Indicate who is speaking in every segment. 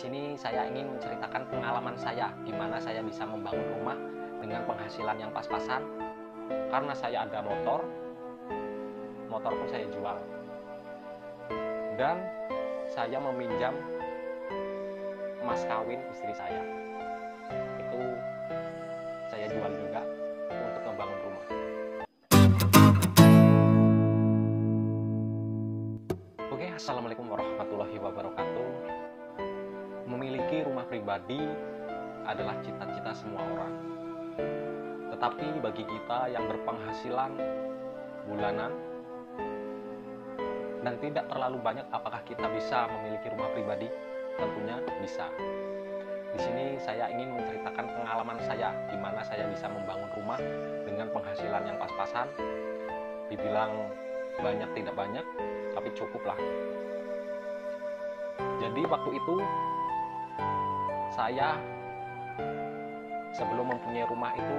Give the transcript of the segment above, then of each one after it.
Speaker 1: sini saya ingin menceritakan pengalaman saya di mana saya bisa membangun rumah dengan penghasilan yang pas-pasan. Karena saya ada motor pun saya jual. Dan saya meminjam emas kawin istri saya. Itu saya jual juga untuk membangun rumah. Oke, assalamualaikum warahmatullahi wabarakatuh. Memiliki rumah pribadi adalah cita-cita semua orang. Tetapi bagi kita yang berpenghasilan bulanan dan tidak terlalu banyak, apakah kita bisa memiliki rumah pribadi? Tentunya bisa. Di sini saya ingin menceritakan pengalaman saya di mana saya bisa membangun rumah dengan penghasilan yang pas-pasan. Dibilang banyak tidak banyak, tapi cukup lah. Jadi waktu itu saya sebelum mempunyai rumah itu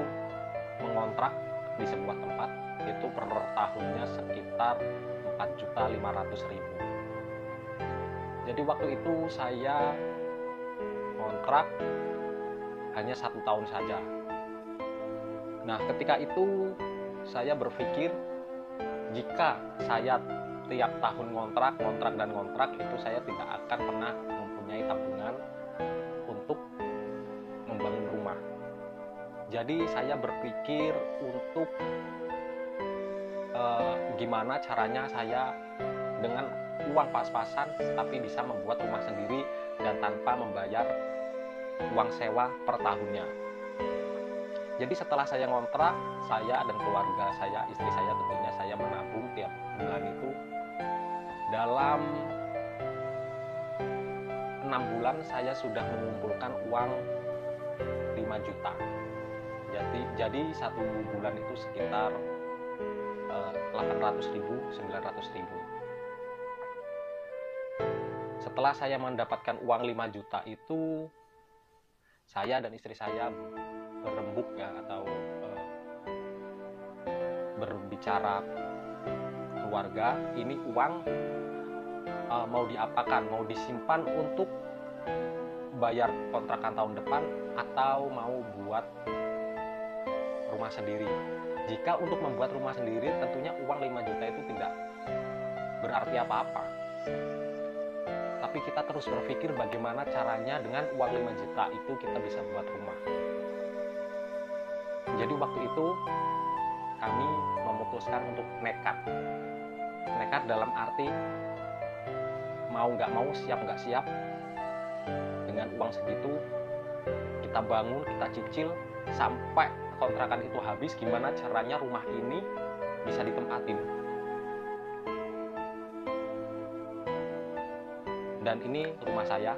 Speaker 1: mengontrak di sebuah tempat, itu per tahunnya sekitar 4.500.000. Jadi waktu itu saya kontrak hanya 1 tahun saja. Nah, ketika itu saya berpikir jika saya tiap tahun ngontrak itu saya tidak akan pernah mempunyai tabungan untuk membangun rumah. Jadi saya berpikir untuk gimana caranya saya dengan uang pas-pasan tapi bisa membuat rumah sendiri dan tanpa membayar uang sewa per tahunnya. Jadi setelah saya ngontrak, saya dan keluarga saya, istri saya tentunya, saya menabung tiap bulan itu. Dalam 6 bulan saya sudah mengumpulkan uang 5 juta. Jadi 1 bulan itu sekitar 800.000, 900.000. Setelah saya mendapatkan uang 5 juta itu, saya dan istri saya berembuk atau berbicara keluarga, ini uang mau diapakan, mau disimpan untuk bayar kontrakan tahun depan atau mau buat rumah sendiri. Jika untuk membuat rumah sendiri, tentunya uang 5 juta itu tidak berarti apa-apa. Tapi kita terus berpikir bagaimana caranya dengan uang 5 juta itu kita bisa buat rumah. Jadi waktu itu kami memutuskan untuk nekat. Nekat dalam arti mau nggak mau, siap nggak siap, dengan uang segitu kita bangun, kita cicil sampai kontrakan itu habis. Gimana caranya rumah ini bisa ditempatin. Dan ini rumah saya.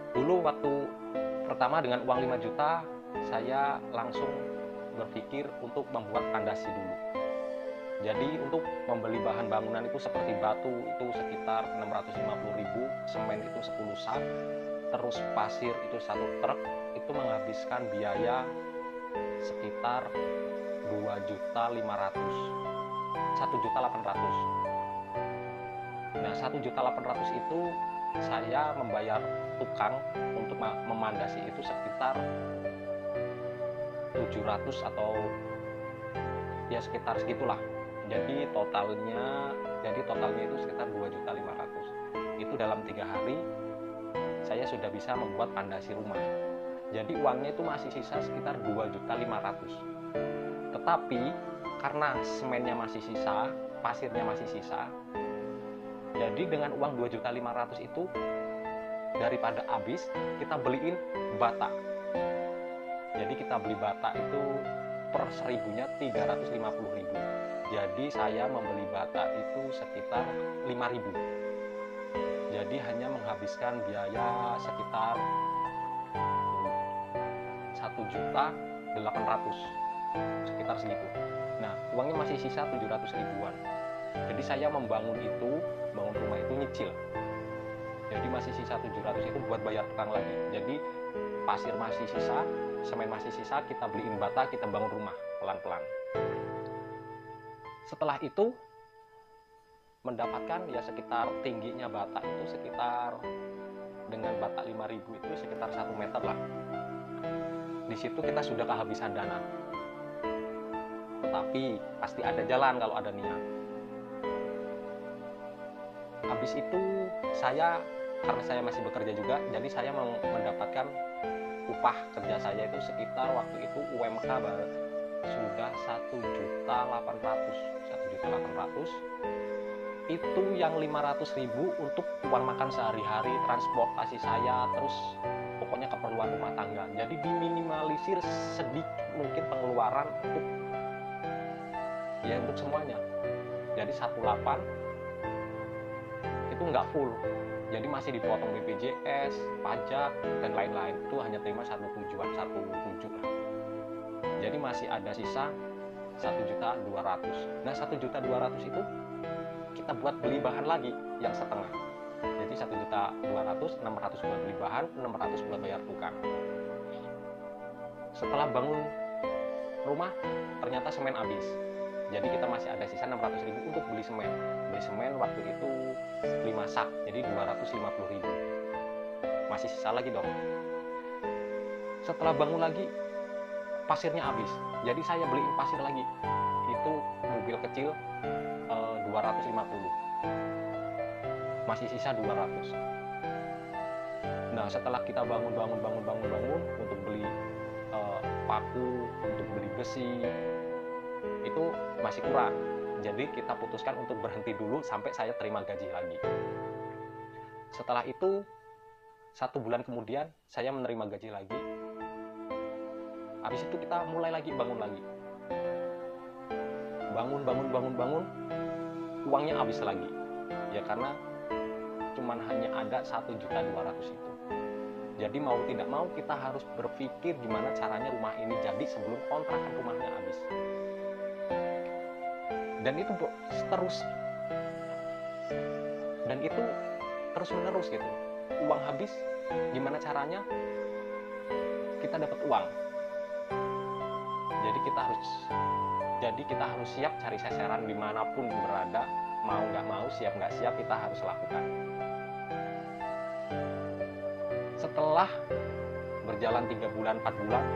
Speaker 1: Dulu waktu pertama dengan uang 5 juta, saya langsung berpikir untuk membuat fondasi dulu. Jadi untuk membeli bahan bangunan itu seperti batu itu sekitar 650.000, semen itu 10 sak, terus pasir itu 1 truk, itu menghabiskan biaya sekitar 2.500.000, 1.800.000. Nah, 1.800.000 itu saya membayar tukang untuk memandasi itu sekitar 700 atau ya sekitar segitulah. Jadi totalnya itu sekitar 2.500.000. dalam 3 hari saya sudah bisa membuat pondasi rumah. Jadi uangnya itu masih sisa sekitar 2.500.000. Tetapi karena semennya masih sisa, pasirnya masih sisa, jadi dengan uang 2.500.000 itu daripada habis, kita beliin bata. Jadi kita beli bata itu per 1.000-nya 350.000. Jadi saya membeli bata itu sekitar 5.000. Jadi hanya menghabiskan biaya sekitar 1.800.000, sekitar segitu. Nah, uangnya masih sisa 700 ribuan. Jadi saya bangun rumah itu nyicil. Jadi masih sisa 700 itu buat bayar tukang lagi. Jadi pasir masih sisa, semen masih sisa, kita beliin bata, kita bangun rumah pelan-pelan. Setelah itu mendapatkan ya sekitar tingginya bata itu sekitar, dengan bata 5.000 itu sekitar 1 meter lah. Di situ kita sudah kehabisan dana. Tetapi pasti ada jalan kalau ada niat. Habis itu karena saya masih bekerja juga, jadi saya mendapatkan upah kerja saya itu sekitar waktu itu UMK sudah 1.800.000. Itu yang 500.000 untuk uang makan sehari-hari, transportasi saya, terus pokoknya keperluan rumah tangga. Jadi diminimalisir sedikit mungkin pengeluaran untuk semuanya. Jadi 1.800.000 itu nggak full. Jadi masih dipotong BPJS, pajak, dan lain-lain. Itu hanya terima 1.700.000 lah. Jadi masih ada sisa 1.200.000. Nah 1.200.000 itu kita buat beli bahan lagi yang setengah. Jadi 1.200.000, 600 buat beli bahan, 600 buat bayar tukang. Setelah bangun rumah, ternyata semen habis. Jadi kita masih ada sisa 600.000 untuk beli semen. Beli semen waktu itu 5 sak, jadi 250.000. Masih sisa lagi dong. Setelah bangun lagi, pasirnya habis. Jadi saya beliin pasir lagi. Itu mobil kecil 250. Masih sisa 200. Nah, setelah kita bangun untuk beli paku, untuk beli besi, itu masih kurang. Jadi kita putuskan untuk berhenti dulu sampai saya terima gaji lagi. Setelah itu 1 bulan kemudian saya menerima gaji lagi. Habis itu kita mulai lagi bangun lagi. Bangun, uangnya habis lagi. Ya karena cuman hanya ada 1.200.000 itu. Jadi mau tidak mau kita harus berpikir gimana caranya rumah ini jadi sebelum kontrakan rumahnya habis. Dan itu terus menerus gitu. Uang habis, gimana caranya kita dapat uang. Jadi kita harus siap cari sasaran dimanapun berada, mau nggak mau, siap nggak siap, kita harus lakukan. Setelah berjalan 3 bulan, 4 bulan,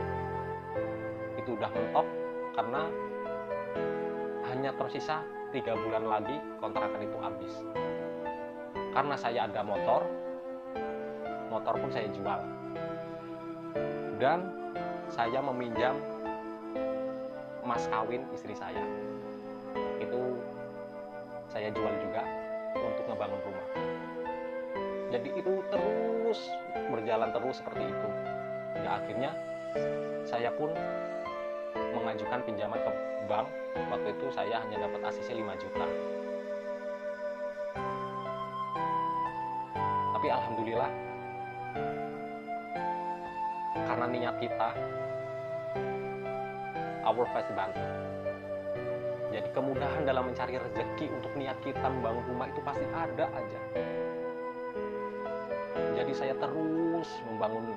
Speaker 1: itu udah mentok karena hanya tersisa 3 bulan lagi kontrakan itu habis. Karena saya ada motor pun saya jual. Dan saya meminjam emas kawin istri saya. Itu saya jual juga untuk ngebangun rumah. Jadi itu terus berjalan terus seperti itu. Ya akhirnya saya pun mengajukan pinjaman ke bank. Waktu itu saya hanya dapat ACC 5 juta. Tapi alhamdulillah karena niat kita, our faith bantu. Jadi kemudahan dalam mencari rezeki untuk niat kita membangun rumah itu pasti ada aja. Jadi saya terus membangun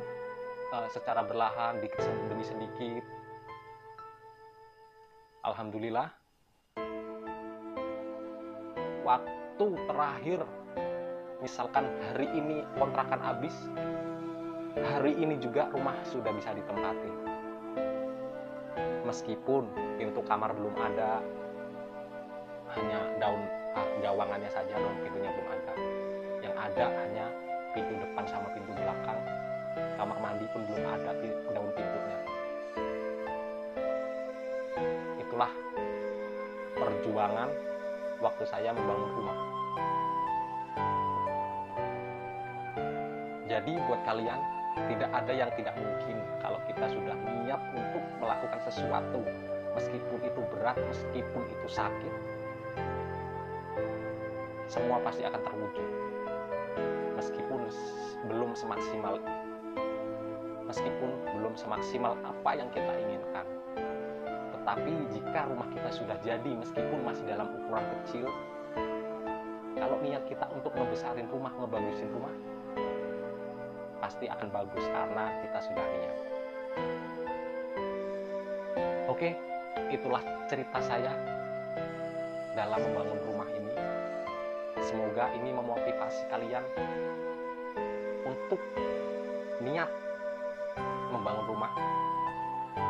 Speaker 1: secara berlahan, dikit demi sedikit. Alhamdulillah, waktu terakhir, misalkan hari ini kontrakan habis, hari ini juga rumah sudah bisa ditempatin. Meskipun pintu kamar belum ada, hanya daun gawangannya saja dong, pintunya belum ada. Yang ada ada, hanya pintu depan sama pintu belakang. Kamar mandi pun belum ada daun pintunya. Itulah perjuangan waktu saya membangun rumah. Jadi buat kalian, tidak ada yang tidak mungkin kalau kita sudah niat untuk melakukan sesuatu. Meskipun itu berat, meskipun itu sakit, semua pasti akan terwujud. Meskipun belum semaksimal apa yang kita inginkan. Tetapi jika rumah kita sudah jadi, meskipun masih dalam ukuran kecil, kalau niat kita untuk ngebesarin rumah, ngebagusin rumah, pasti akan bagus karena kita sudah niat. Oke, itulah cerita saya dalam membangun rumah ini. Semoga ini memotivasi kalian untuk niat membangun rumah.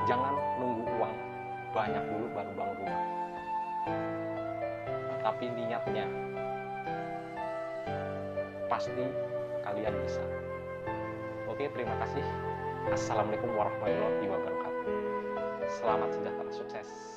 Speaker 1: Jangan nunggu uang banyak dulu baru bangun rumah. Tapi niatnya pasti kalian bisa. Oke, terima kasih. Assalamualaikum warahmatullahi wabarakatuh. Selamat sejahtera, sukses.